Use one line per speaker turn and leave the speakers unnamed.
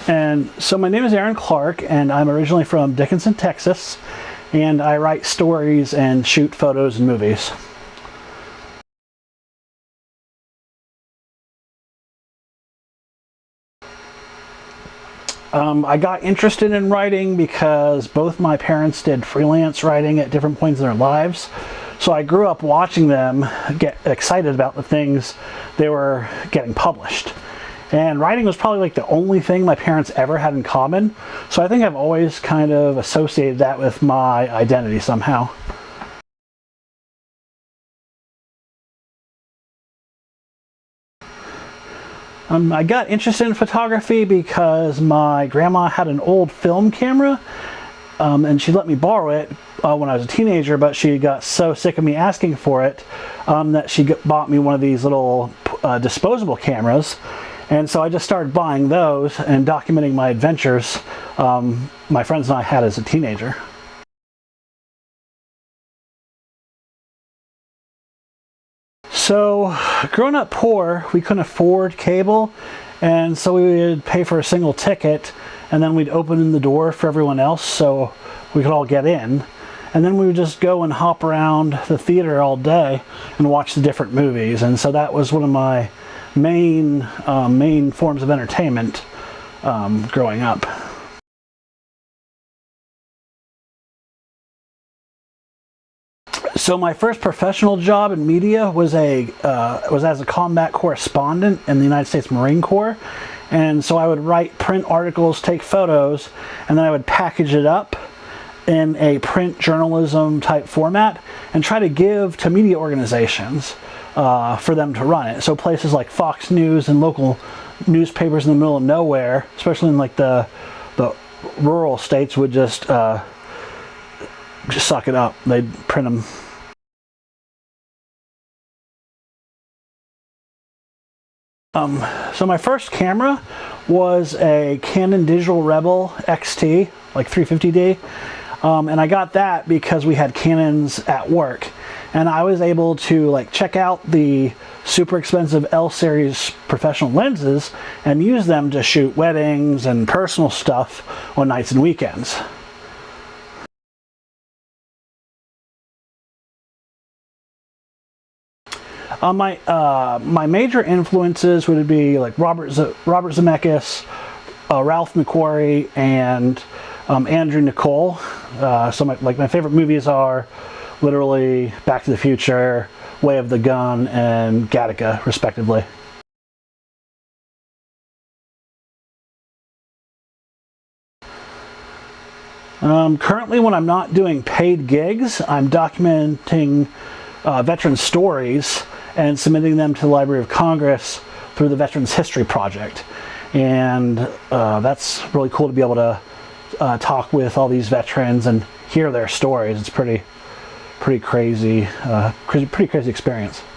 And so my name is Aaron Clark, and I'm originally from Dickinson, Texas, and I write stories and shoot photos and movies. I got interested in writing because both my parents did freelance writing at different points in their lives. So I grew up watching them get excited about the things they were getting published. And writing was probably like the only thing my parents ever had in common. So I think I've always kind of associated that with my identity somehow. I got interested in photography because my grandma had an old film camera, and she let me borrow it when I was a teenager, but she got so sick of me asking for it that she bought me one of these little disposable cameras. And so I just started buying those and documenting my adventures my friends and I had as a teenager. So, growing up poor, we couldn't afford cable, and so we would pay for a single ticket, and then we'd open the door for everyone else so we could all get in. And then we would just go and hop around the theater all day and watch the different movies. And so that was one of my main forms of entertainment growing up. So my first professional job in media was as a combat correspondent in the United States Marine Corps. And so I would write print articles, take photos, and then I would package it up in a print journalism type format and try to give to media organizations for them to run it. So places like Fox News and local newspapers in the middle of nowhere, especially in like the rural states, would just suck it up. They'd print them. So my first camera was a Canon Digital Rebel XT, like 350D, and I got that because we had Canons at work, and I was able to like check out the super expensive L series professional lenses and use them to shoot weddings and personal stuff on nights and weekends. My major influences would be like Robert Zemeckis, Ralph McQuarrie, and Andrew Nicole. So my favorite movies are literally Back to the Future, Way of the Gun, and Gattaca, respectively. Currently, when I'm not doing paid gigs, I'm documenting veteran stories and submitting them to the Library of Congress through the Veterans History Project. And that's really cool to be able to talk with all these veterans and hear their stories. It's pretty crazy, pretty crazy experience.